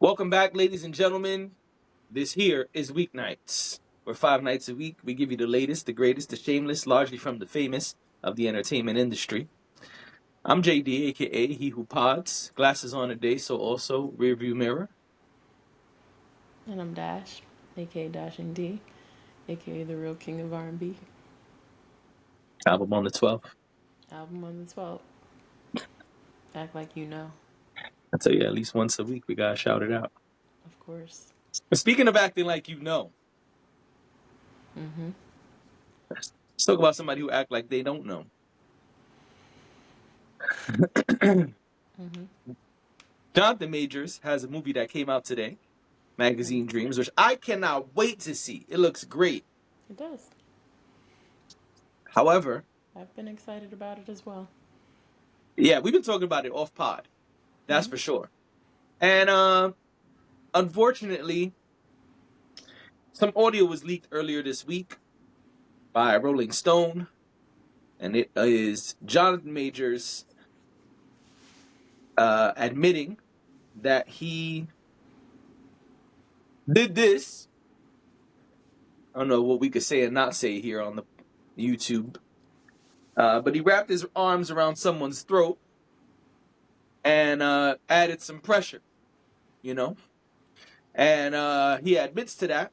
Welcome back, ladies and gentlemen. This here is Weeknights, where 5 nights a week we give you the latest, the greatest, the shameless, largely from the famous of the entertainment industry. I'm JD, aka He Who Pods. Glasses on today, so also rearview mirror. And I'm Dash, aka Dashing D, aka the real king of R&B. Album on the 12th. Album on the 12th. Act like you know, I tell you, at least once a week we gotta shout it out. of course. But speaking of acting like you know, Mm-hmm. let's talk about somebody who act like they don't know. Mm-hmm. Jonathan Majors has a movie that came out today, Magazine Dreams, which I cannot wait to see. It looks great. It does. However, I've been excited about it as well. yeah, we've been talking about it off pod. That's Mm-hmm. for sure. And unfortunately, some audio was leaked earlier this week by Rolling Stone, and it is Jonathan Majors admitting that he did this. I don't know what we could say and not say here on the YouTube, but he wrapped his arms around someone's throat and added some pressure, you know. And he admits to that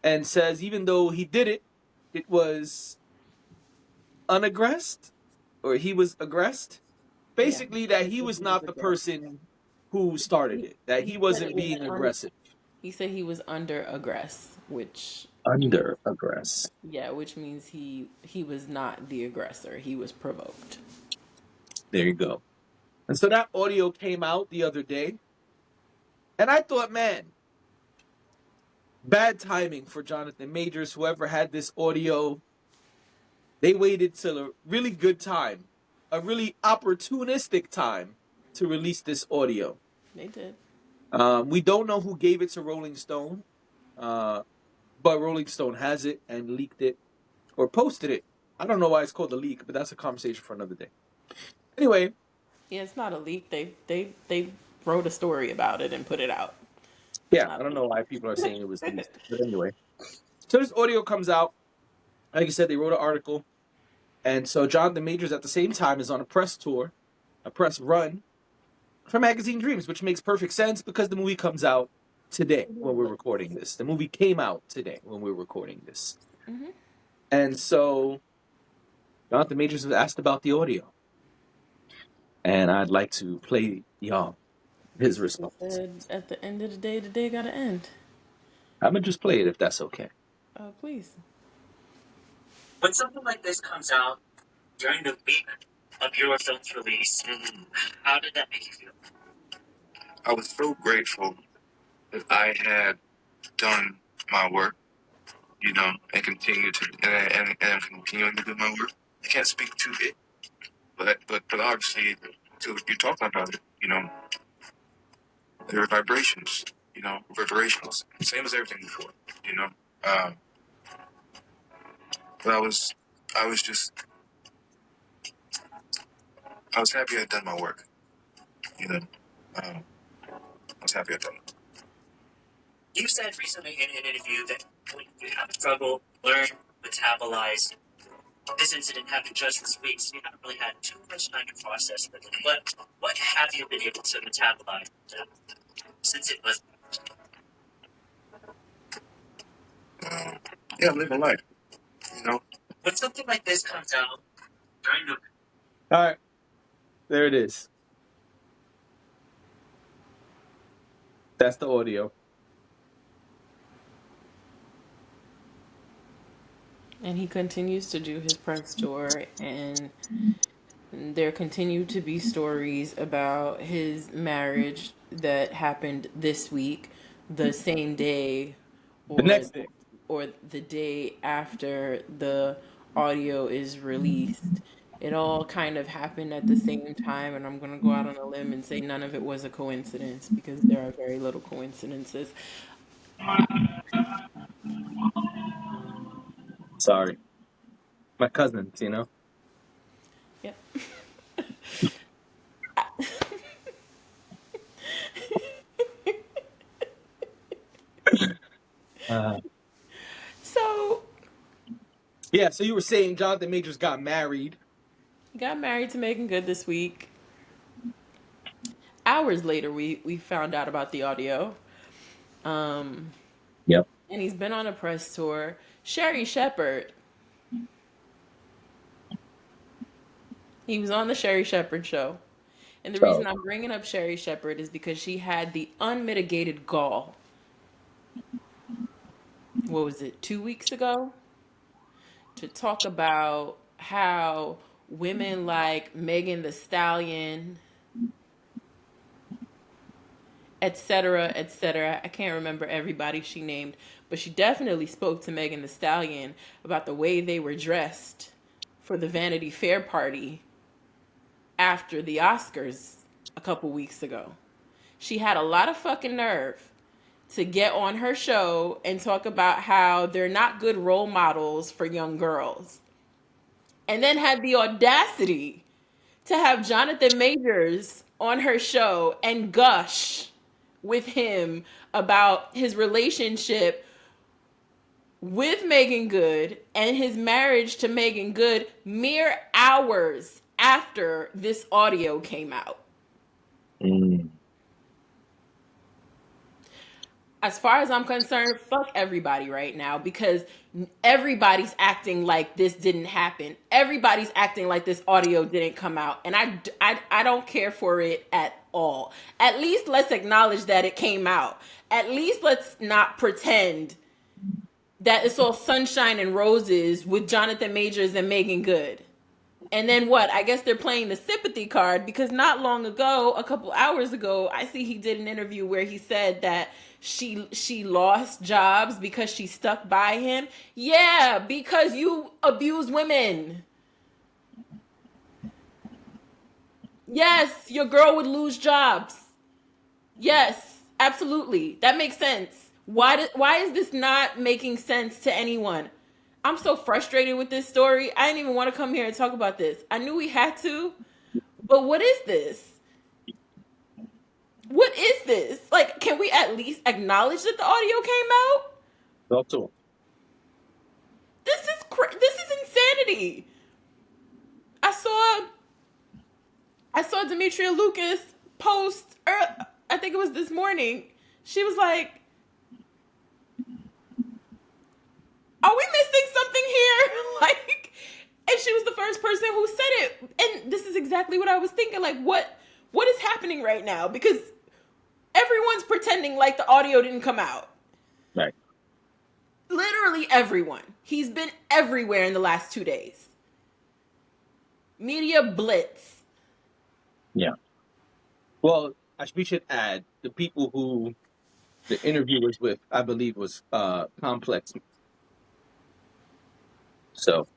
and says even though he did it, it was unaggressed or he was aggressed. Yeah. Basically, that he was not the person who started He, it, that he he said wasn't it was being aggressive. he said he was under aggress, which means Under aggress. yeah, which means he was not the aggressor. He was provoked. There you go. And so that audio came out the other day. And I thought, man, bad timing for Jonathan Majors, whoever had this audio. They waited till a really good time, a really opportunistic time to release this audio. They did. We don't know who gave it to Rolling Stone, uh, but Rolling Stone has it and leaked it or posted it. I don't know why it's called a leak, but that's a conversation for another day. Anyway, Yeah, it's not a leak. They wrote a story about it and put it out. It's yeah, I not a don't know leak. why people are saying it was leaked, but anyway. So this audio comes out. Like I said, they wrote an article, and so Jonathan Majors at the same time is on a press tour, a press run for Magazine Dreams, which makes perfect sense because the movie comes out today when we're recording this. The movie came out today when we're recording this. Mm-hmm. And so Jonathan Majors was asked about the audio. And I'd like to play y'all his Basically response. said, at the end of the day gotta end. I'm going to just play it if that's okay. Please. When something like this comes out during the week of your film's release, how did that make you feel? I was so grateful that I had done my work, and continue to and I'm continuing to do my work. I can't speak to it, but obviously, to you talking about it, there were vibrations, reverberations, same as everything before, you know. Um, but I was just, I was happy I had done my work, you know. I was happy I had done it. You said recently in an interview that when you have struggle, learn, metabolize, this incident happened just this week, so you haven't really had too much time to process with it. What have you been able to metabolize since it was? Yeah, living life, you know. When something like this comes out during the All right. There it is. That's the audio. And he continues to do his press tour, and there continue to be stories about his marriage that happened this week, the same day, The or next day. the day after the audio is released. It all kind of happened at the same time, and I'm gonna go out on a limb and say none of it was a coincidence because there are very little coincidences. Sorry. My cousins, you know. Yep. So Yeah, so you were saying Jonathan Majors got married. he got married to Megan Good this week. Hours later, we found out about the audio. Yep. And he's been on a press tour. Sherry Shepherd. He was on the Sherry Shepherd show. And the reason I'm bringing up Sherry Shepherd is because she had the unmitigated gall. What was it, 2 weeks ago? To talk about how women like Megan the Stallion, etc., etc. I can't remember everybody she named, but she definitely spoke to Megan the Stallion about the way they were dressed for the Vanity Fair party after the Oscars a couple weeks ago. She had a lot of fucking nerve to get on her show and talk about how they're not good role models for young girls. And then had the audacity to have Jonathan Majors on her show and gush with him about his relationship with Megan Good and his marriage to Megan Good mere hours after this audio came out. As far as I'm concerned, fuck everybody right now, because everybody's acting like this didn't happen. Everybody's acting like this audio didn't come out. And I don't care for it at all. At least let's acknowledge that it came out. At least let's not pretend that it's all sunshine and roses with Jonathan Majors and Megan Good. And then what? I guess they're playing the sympathy card, because not long ago, a couple hours ago, I see he did an interview where he said that she lost jobs because she stuck by him. Yeah, because you abuse women. Yes, your girl would lose jobs. Yes, absolutely. That makes sense. Why is this not making sense to anyone? I'm so frustrated with this story. I didn't even want to come here and talk about this. I knew we had to, but what is this? What is this? Like, can we at least acknowledge that the audio came out? Talk to him. This is insanity. I saw Demetria Lucas post, I think it was this morning. She was like, are we missing something here? Like, and she was the first person who said it. And this is exactly what I was thinking. Like, what is happening right now? Because everyone's pretending like the audio didn't come out. Right. Literally everyone. He's been everywhere in the last 2 days. Media blitz. Yeah. Well, we should add the people who the interview was with, I believe, was Complex. So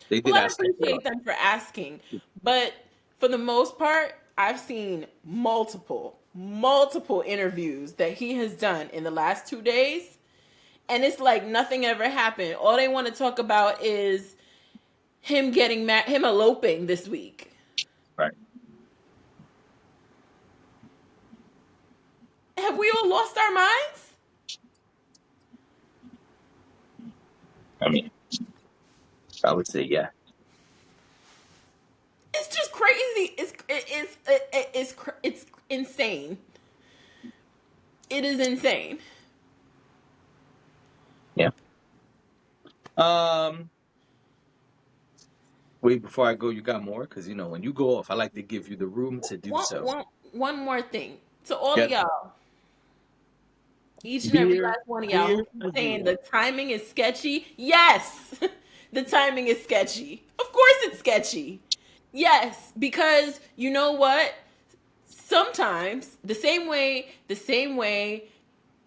they did Well, I ask him. appreciate them for asking. But for the most part, I've seen multiple interviews that he has done in the last 2 days. And it's like nothing ever happened. All they want to talk about is him him eloping this week. Right. Have we all lost our minds? I mean, I would say, yeah. It's just crazy. It's insane. It is insane. Yeah. Wait, before I go, you got more? Because, when you go off, I like to give you the room to do so. One more thing. To all of y'all. Each and every last one of y'all saying the timing is sketchy. Yes, the timing is sketchy. Of course it's sketchy. Yes, because you know what? Sometimes the same way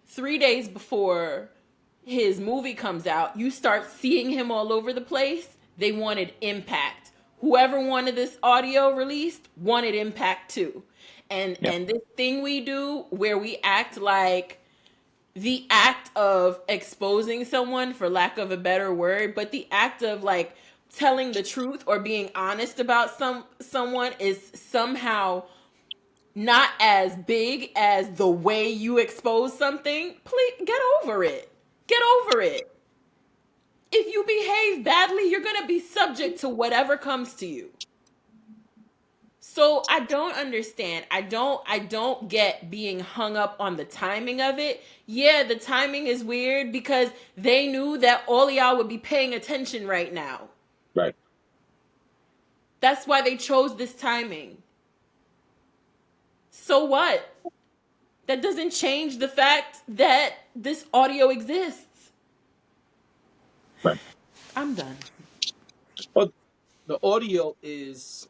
3 days before his movie comes out, you start seeing him all over the place. They wanted impact. Whoever wanted this audio released wanted impact too. And this thing we do where we act like the act of exposing someone, for lack of a better word, but the act of like telling the truth or being honest about someone is somehow not as big as the way you expose something. Please get over it. Get over it. If you behave badly, you're going to be subject to whatever comes to you. So I don't understand. I don't get being hung up on the timing of it. Yeah, the timing is weird because they knew that all of y'all would be paying attention right now. Right. That's why they chose this timing. So what? That doesn't change the fact that this audio exists. Right. I'm done. Well, the audio is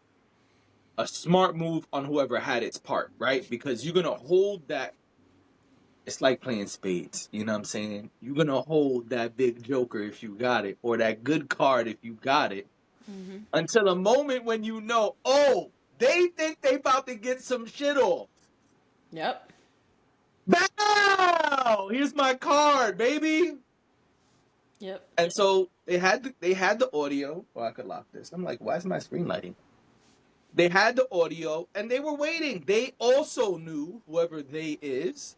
a smart move on whoever had its part, right? Because you're gonna hold that. It's like playing spades. You know what I'm saying? You're gonna hold that big joker if you got it, or that good card if you got it, until a moment when you know, oh, they think they about to get some shit off. Yep. Bow! Here's my card, baby. Yep. And so they had the audio. Oh, I could lock this. I'm like, why is my screen lighting? They had the audio and they were waiting. They also knew, whoever they is,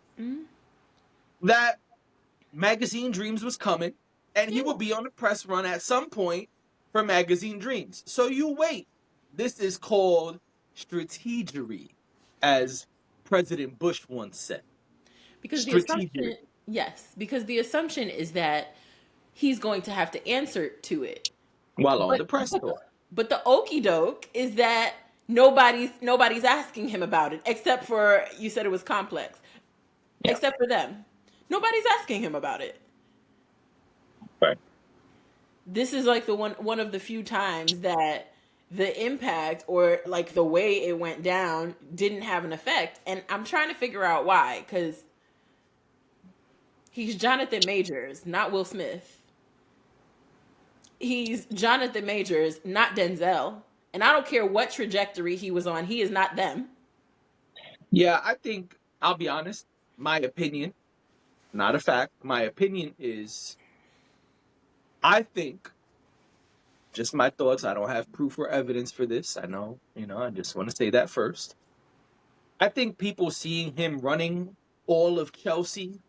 that Magazine Dreams was coming and he would be on the press run at some point for Magazine Dreams. So you wait. This is called strategery, as President Bush once said. Because the Strategery. assumption, yes, because the assumption is that he's going to have to answer to it. While on But, the press tour. but the okie doke is that nobody's asking him about it except for, you said it was Complex. Yeah. Except for them. Nobody's asking him about it. Right. This is like the one of the few times that the impact or like the way it went down didn't have an effect. And I'm trying to figure out why, because he's Jonathan Majors, not Will Smith. He's Jonathan Majors, not Denzel. And I don't care what trajectory he was on, he is not them. Yeah, I think, I'll be honest, my opinion, not a fact, my opinion is, I think, just my thoughts, I don't have proof or evidence for this, I know, I just want to say that first. I think people seeing him running all of Chelsea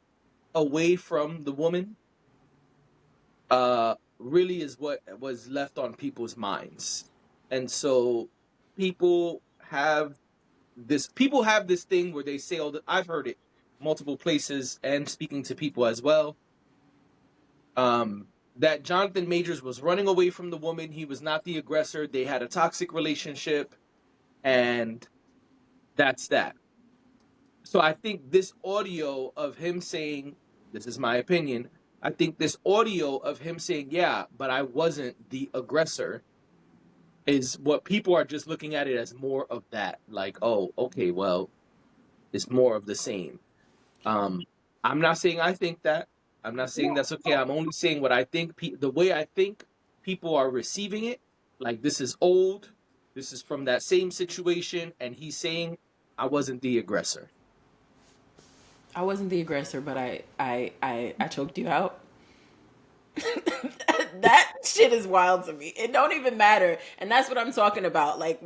away from the woman really is what was left on people's minds. And so people have this thing where they say, I've heard it multiple places and speaking to people as well, that Jonathan Majors was running away from the woman. He was not the aggressor. They had a toxic relationship, and that's that. So I think this audio of him saying, this is my opinion, I think this audio of him saying, yeah, but I wasn't the aggressor, is what people are just looking at it as more of that. Like, oh, okay, well, it's more of the same. I'm not saying I think that. I'm not saying that's okay. I'm only saying what I think, the way I think people are receiving it. Like, this is old. This is from that same situation. And he's saying, I wasn't the aggressor. I wasn't the aggressor, but I choked you out. That shit is wild to me. It don't even matter. And that's what I'm talking about. Like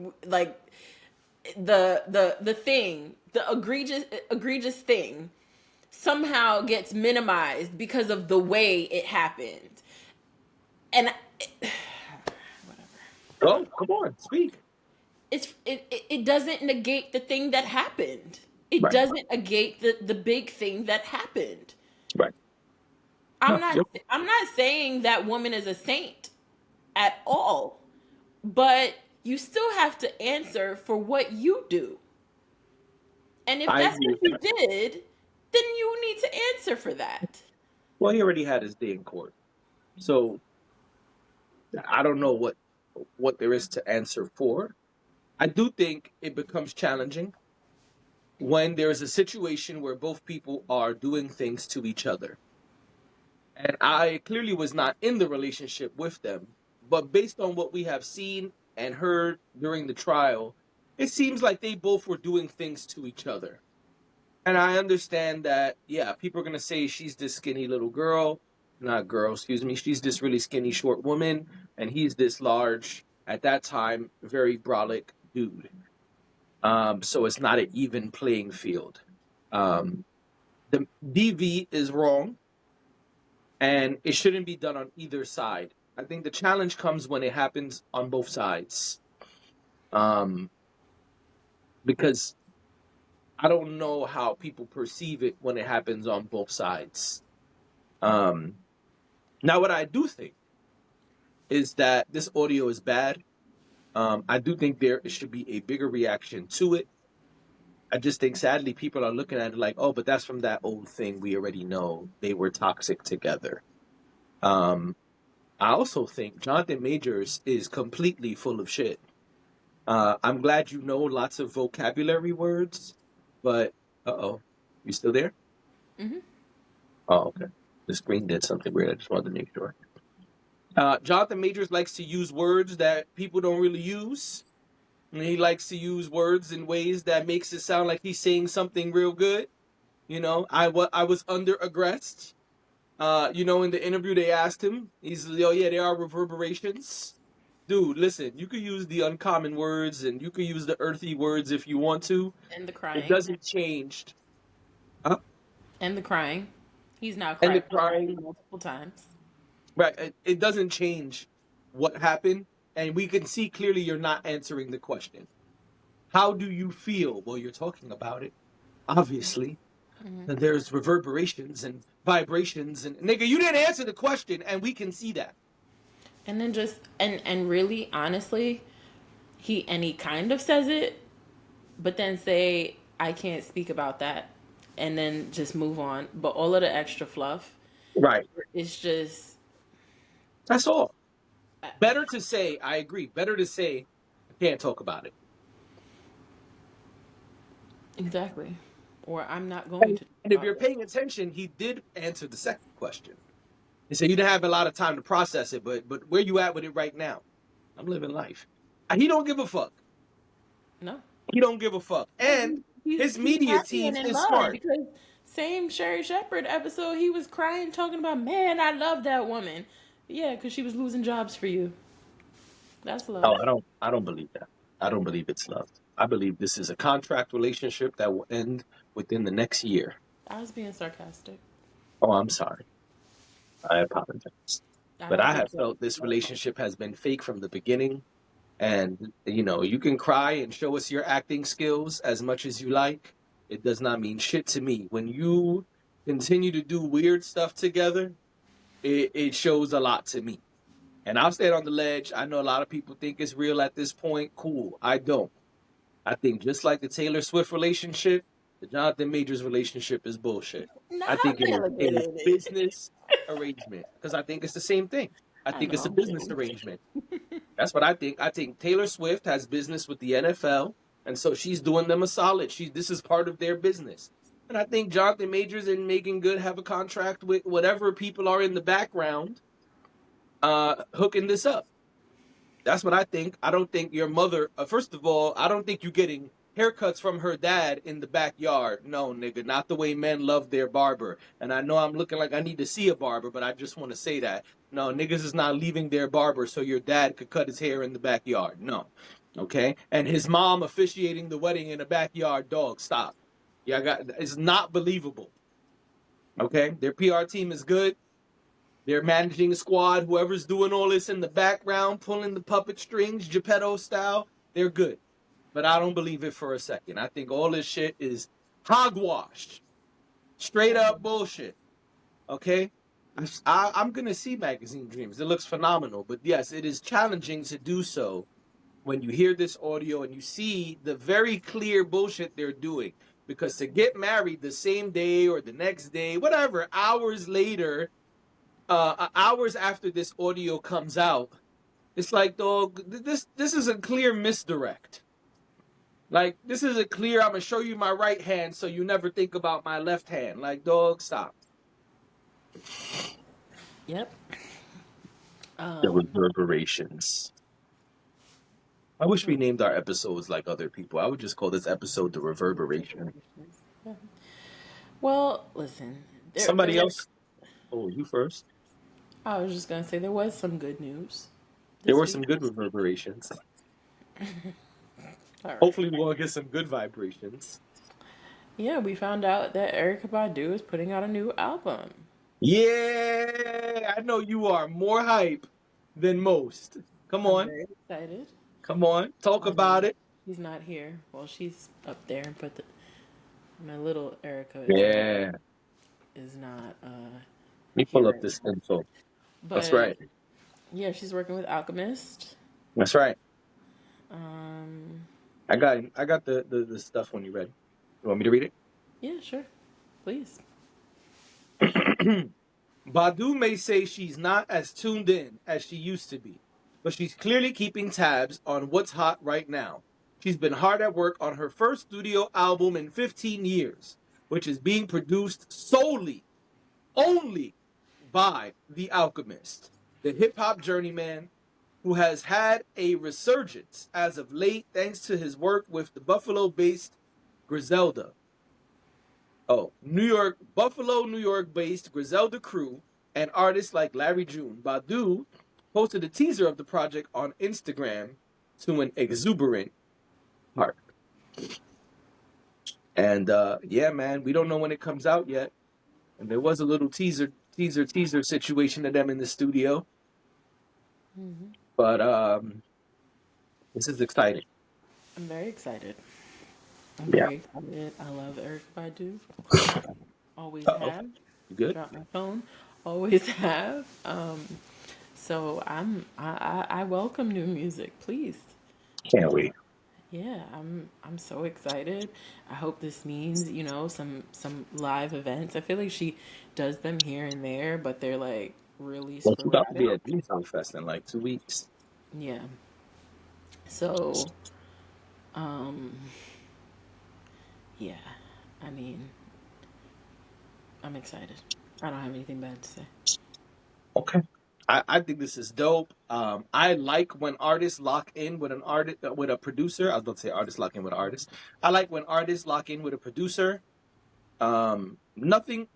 the thing, the egregious thing somehow gets minimized because of the way it happened. And whatever. Oh, come on, speak. It doesn't negate the thing that happened. It Right. doesn't negate the big thing that happened. Right. I'm not saying that woman is a saint at all, but you still have to answer for what you do. And if that's what you did, then you need to answer for that. Well, he already had his day in court. So I don't know what there is to answer for. I do think it becomes challenging when there's a situation where both people are doing things to each other. And I clearly was not in the relationship with them, but based on what we have seen and heard during the trial, it seems like they both were doing things to each other. And I understand that, yeah, people are going to say she's this skinny little girl, not girl, excuse me, she's this really skinny short woman, and he's this large, at that time, very brolic dude. So it's not an even playing field. The DV is wrong. and it shouldn't be done on either side. I think the challenge comes when it happens on both sides, because I don't know how people perceive it when it happens on both sides. Now, what I do think is that this audio is bad. I do think there should be a bigger reaction to it. I just think, sadly, people are looking at it like, oh, but that's from that old thing. We already know they were toxic together. I also think Jonathan Majors is completely full of shit. I'm glad you know lots of vocabulary words, but uh-oh, you still there? Mm-hmm. Oh, okay. The screen did something weird. I just wanted to make sure. Jonathan Majors likes to use words that people don't really use. And he likes to use words in ways that makes it sound like he's saying something real good. You know, I was under aggressed. You know, in the interview they asked him, he's, oh yeah, there are reverberations. Dude, listen, you could use the uncommon words and you could use the earthy words if you want to. And the It crying. doesn't change. Uh, And the crying. He's now and the cried crying, multiple times. right? It doesn't change what happened, and we can see clearly you're not answering the question. How do you feel? Well, you're talking about it. Obviously, and there's reverberations and vibrations, and nigga, you didn't answer the question, and we can see that. And then just and really honestly, he kind of says it, but then say I can't speak about that, and then just move on. But all of the extra fluff, Right. it's just That's all. Better to say, I agree. Better to say, I can't talk about it. exactly. Or I'm not going to. And if you're paying attention, he did answer the second question. He said you didn't have a lot of time to process it, but where you at with it right now? I'm living life. He don't give a fuck. No. He don't give a fuck. And his media happy team and in is love smart. because same Sherry Shepherd episode, he was crying, talking about, man, I love that woman. Yeah, because she was losing jobs for you. That's love. Oh, I don't believe that. I don't believe it's love. I believe this is a contract relationship that will end within the next year. I was being sarcastic. Oh, I'm sorry. I apologize. I But don't I think have so. felt this relationship has been fake from the beginning. And, you know, you can cry and show us your acting skills as much as you like. It does not mean shit to me. When you continue to do weird stuff together, it shows a lot to me. And I'll stand on the ledge. I know a lot of people think it's real at this point. Cool. I don't. I think just like the Taylor Swift relationship, the Jonathan Majors relationship is bullshit. Nah, I think it is a delegated. business arrangement because I think it's the same thing. I I think know it's a I'm business kidding. arrangement. That's what I think. I think Taylor Swift has business with the NFL, and so she's doing them a solid. This is part of their business. And I think Jonathan Majors and Megan Good have a contract with whatever people are in the background hooking this up. That's what I think. I don't think your mother, first of all, I don't think you're getting haircuts from her dad in the backyard. No, nigga, not the way men love their barber. And I know I'm looking like I need to see a barber, but I just want to say that. No, niggas is not leaving their barber so your dad could cut his hair in the backyard. No. Okay? And his mom officiating the wedding in the backyard, dog, stop. It's not believable. Okay? Their PR team is good. Their managing squad, whoever's doing all this in the background, pulling the puppet strings, Geppetto style, they're good. But I don't believe it for a second. I think all this shit is hogwash. Straight up bullshit. Okay? I'm going to see Magazine Dreams. It looks phenomenal. But yes, it is challenging to do so when you hear this audio and you see the very clear bullshit they're doing. Because to get married the same day or the next day, whatever, hours later, hours after this audio comes out, it's like, dog, this is a clear misdirect. Like, this is a clear, I'm gonna show you my right hand so you never think about my left hand. Like, dog, stop. Yep. The reverberations. I wish we named our episodes like other people. I would just call this episode The Reverberation. Well, listen. Somebody else? Oh, you first. I was just going to say there was some good news. There were some good reverberations. All right. Hopefully we'll get some good vibrations. Yeah, we found out that Erykah Badu is putting out a new album. Yeah, I know you are more hype than most. Come I'm on, very excited. come on, talk about Although it. she's not here. Well, she's up there, but my little Erica Yeah, let is not me here pull up right this now. info. That's But right. yeah, she's working with Alchemist. That's right. Um, I got the stuff when you're ready. You want me to read yeah, sure, please. it? Badu may say she's not as tuned in as she used to be, but she's clearly keeping tabs on what's hot right now. She's been hard at work on her first studio album in 15 years, which is being produced solely, only by The Alchemist, the hip hop journeyman who has had a resurgence as of late thanks to his work with the Buffalo based Griselda. Oh, Buffalo, New York based Griselda crew and artists like Larry June. Badu posted a teaser of the project on Instagram to an exuberant heart. And yeah, man, we don't know when it comes out yet. And there was a little teaser situation of them in the studio. Hmm. But this is exciting. I'm very excited. I'm Yeah. very excited. I love Erykah Badu. Always Uh-oh. have. You good? Drop my phone. Always have. So I welcome new music. Please. Can't wait. Yeah, I'm so excited. I hope this means, some live events. I feel like she does them here and there, but they're like really Well, she's about to sporadic. be at Diesel Fest in like 2 weeks. Yeah. So, um, yeah. I mean, I'm excited. I don't have anything bad to say. Okay. I think this is dope. I like when artists lock in with an artist with a producer. I was about to say artists lock in with an artist. I like when artists lock in with a producer. Nothing.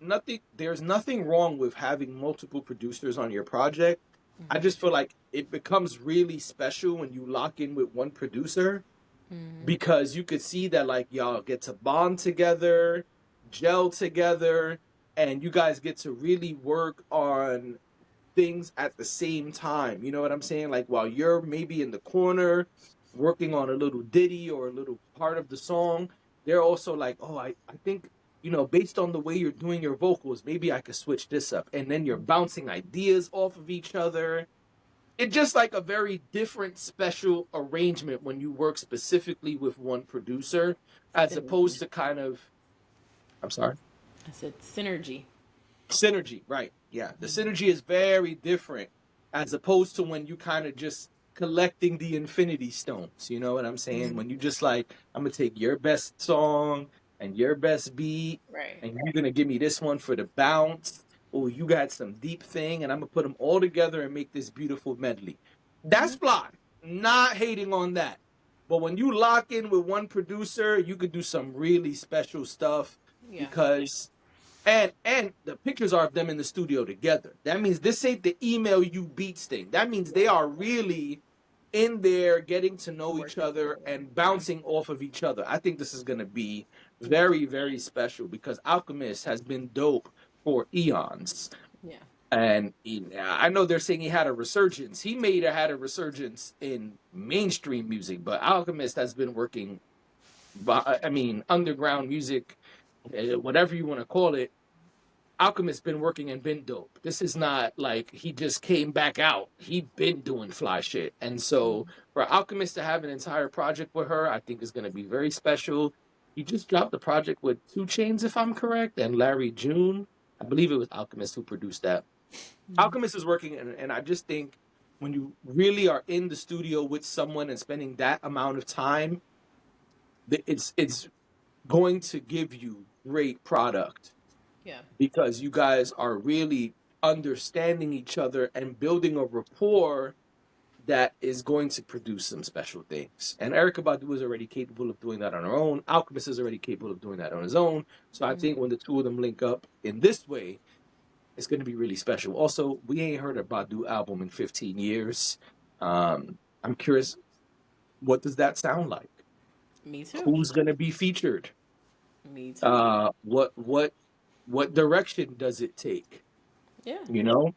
There's nothing wrong with having multiple producers on your project. I just feel like it becomes really special when you lock in with one producer Mm-hmm. because you could see that like y'all get to bond together, gel together, and you guys get to really work on things at the same time. You know what I'm saying? Like while you're maybe in the corner working on a little ditty or a little part of the song, they're also like, oh, I think, based on the way you're doing your vocals, maybe I could switch this up. And then you're bouncing ideas off of each other. It's just like a very different special arrangement when you work specifically with one producer as Synergy. opposed to kind of, I'm sorry. I said synergy. Synergy, right. Yeah. The synergy is very different as opposed to when you kind of just collecting the infinity stones. You know what I'm saying? When you just like, I'm gonna take your best song and your best beat, Right. and you're gonna give me this one for the bounce. Oh, you got some deep thing, and I'm gonna put them all together and make this beautiful medley. That's Hmm. fly. Not hating on that. But when you lock in with one producer, you could do some really special stuff Yeah. because and the pictures are of them in the studio together. That means this ain't the email you beats thing. That means they are really in there getting to know each Working other together. and bouncing off of each other. I think this is gonna be very, very special because Alchemist has been dope for eons. Yeah. And I know they're saying he had a resurgence. He may have had a resurgence in mainstream music, but Alchemist has been working, I mean, underground music, whatever you want to call it. Alchemist been working and been dope. This is not like he just came back out. He been doing fly shit. And so for Alchemist to have an entire project with her, I think is going to be very special. He just dropped the project with 2 Chainz, if I'm correct, and Larry June. I believe it was Alchemist who produced that. Alchemist is working, and I just think when you really are in the studio with someone and spending that amount of time, it's going to give you great product Yeah. because you guys are really understanding each other and building a rapport that is going to produce some special things. And Erykah Badu is already capable of doing that on her own. Alchemist is already capable of doing that on his own. So I think when the two of them link up in this way, it's going to be really special. Also, we ain't heard a Badu album in 15 years. I'm curious, what does that sound like? Me too. Who's going to be featured? Me too. What direction does it take? Yeah. You know,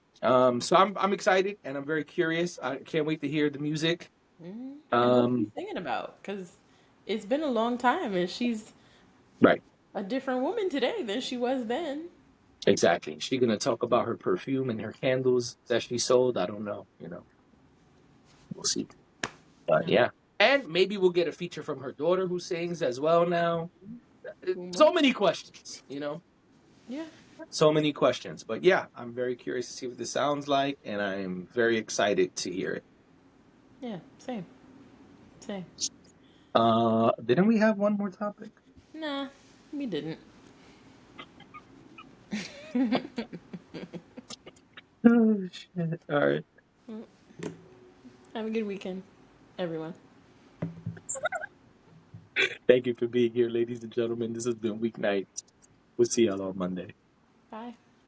so I'm excited and I'm very curious. I can't wait to hear the music. And what she's singing about, because it's been a long time, and she's Right, a different woman today than she was then. exactly. She gonna talk about her perfume and her candles that she sold. I don't know. You know, we'll see. But yeah, and maybe we'll get a feature from her daughter who sings as well now. So many questions, you know, Yeah. so many questions. But yeah, I'm very curious to see what this sounds like, and I'm very excited to hear it. Yeah. Same. Same. Didn't we have one more topic? Nah, we didn't. Oh shit! All right. Have a good weekend, everyone. Thank you for being here, ladies and gentlemen. This has been Weeknight. We'll see y'all on Monday. Bye.